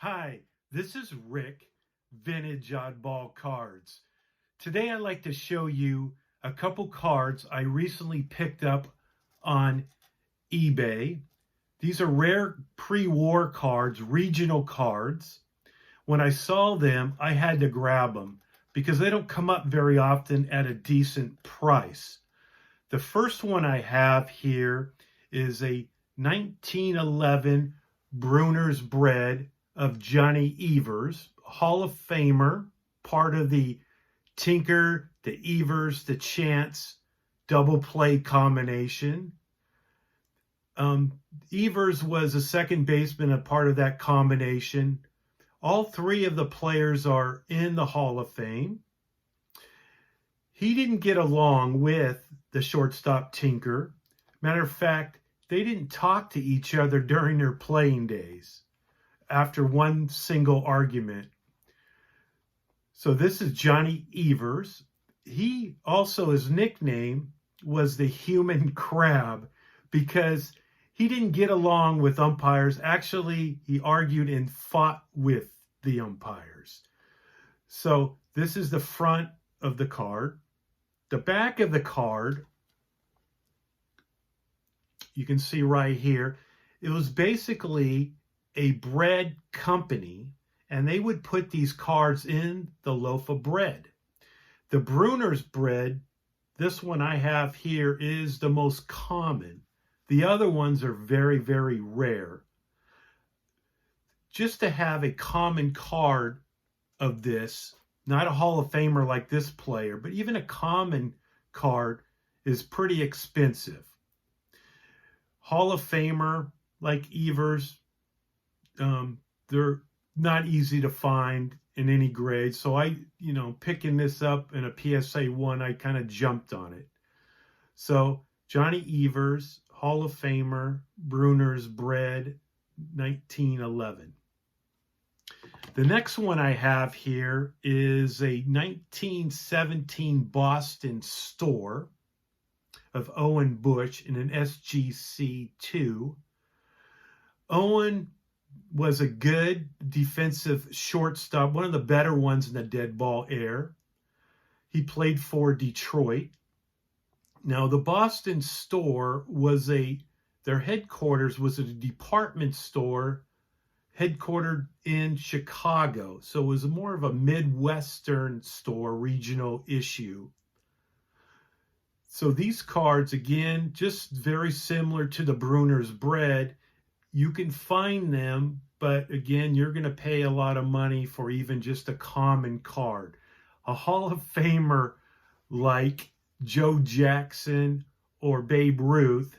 Hi, this is Rick, Vintage Oddball Cards. Today I'd like to show you a couple cards I recently picked up on eBay. These are rare pre-war cards, regional cards. When I saw them, I had to grab them because they don't come up very often at a decent price. The first one I have here is a 1911 Bruner's Bread of Johnny Evers, Hall of Famer, part of the Tinker, the Evers, the Chance double play combination. Evers was a second baseman, a part of that combination. All three of the players are in the Hall of Fame. He didn't get along with the shortstop Tinker. Matter of fact, they didn't talk to each other during their playing days after one single argument. So this is Johnny Evers. He also, his nickname was the Human Crab because he didn't get along with umpires. Actually, he argued and fought with the umpires. So this is the front of the card. The back of the card, you can see right here, it was basically a bread company, and they would put these cards in the loaf of bread. The Bruner's Bread, this one I have here, is the most common. The other ones are very, very rare. Just to have a common card of this, not a Hall of Famer like this player, but even a common card is pretty expensive. Hall of Famer like Evers, they're not easy to find in any grade. So picking this up in a PSA 1, I kind of jumped on it. So Johnny Evers, Hall of Famer, Bruner's Bread, 1911. The next one I have here is a 1917 Boston store of Owen Bush in an SGC2. Owen was a good defensive shortstop, one of the better ones in the dead ball era. He played for Detroit. Now, the Boston store their headquarters was a department store headquartered in Chicago. So it was more of a Midwestern store, regional issue. So these cards, again, just very similar to the Bruner's Bread. You can find them, but again, you're going to pay a lot of money for even just a common card. A Hall of Famer like Joe Jackson or Babe Ruth,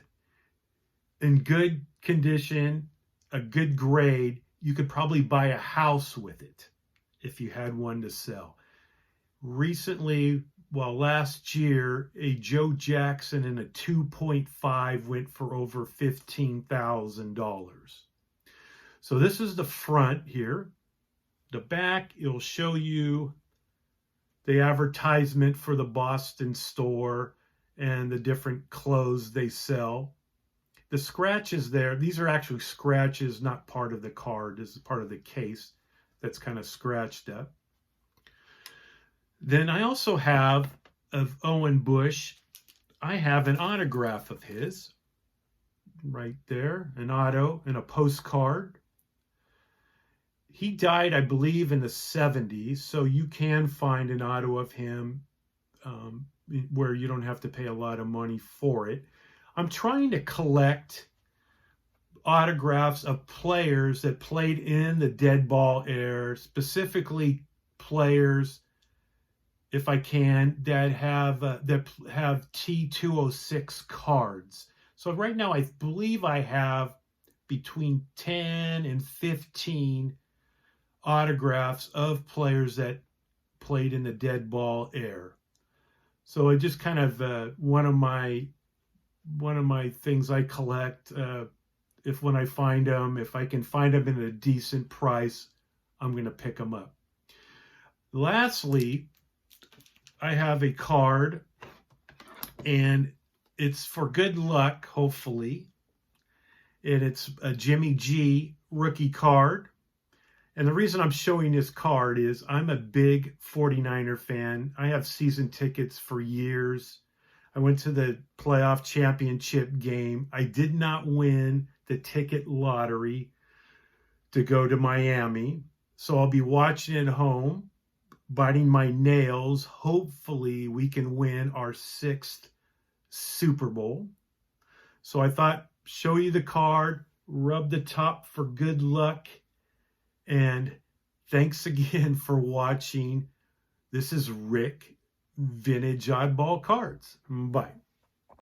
in good condition, a good grade, you could probably buy a house with it if you had one to sell. Recently, last year, a Joe Jackson in a 2.5 went for over $15,000. So this is the front here. The back, it'll show you the advertisement for the Boston store and the different clothes they sell. The scratches there, these are actually scratches, not part of the card. This is part of the case that's kind of scratched up. Then I also have, of Owen Bush, I have an autograph of his right there, an auto and a postcard. He died, I believe, in the 70s, so you can find an auto of him where you don't have to pay a lot of money for it. I'm trying to collect autographs of players that played in the dead ball era, specifically players, if I can, that have T206 cards. So right now, I believe I have between 10 and 15 autographs of players that played in the dead ball era. So it just kind of one of my things I collect. When I find them, if I can find them at a decent price, I'm going to pick them up. Lastly, I have a card, and it's for good luck, hopefully. And it's a Jimmy G rookie card. And the reason I'm showing this card is I'm a big 49er fan. I have season tickets for years. I went to the playoff championship game. I did not win the ticket lottery to go to Miami. So I'll be watching at home, biting my nails. Hopefully, we can win our 6th Super Bowl. So I thought, show you the card, rub the top for good luck. And thanks again for watching. This is Rick, Vintage Oddball Cards. Bye.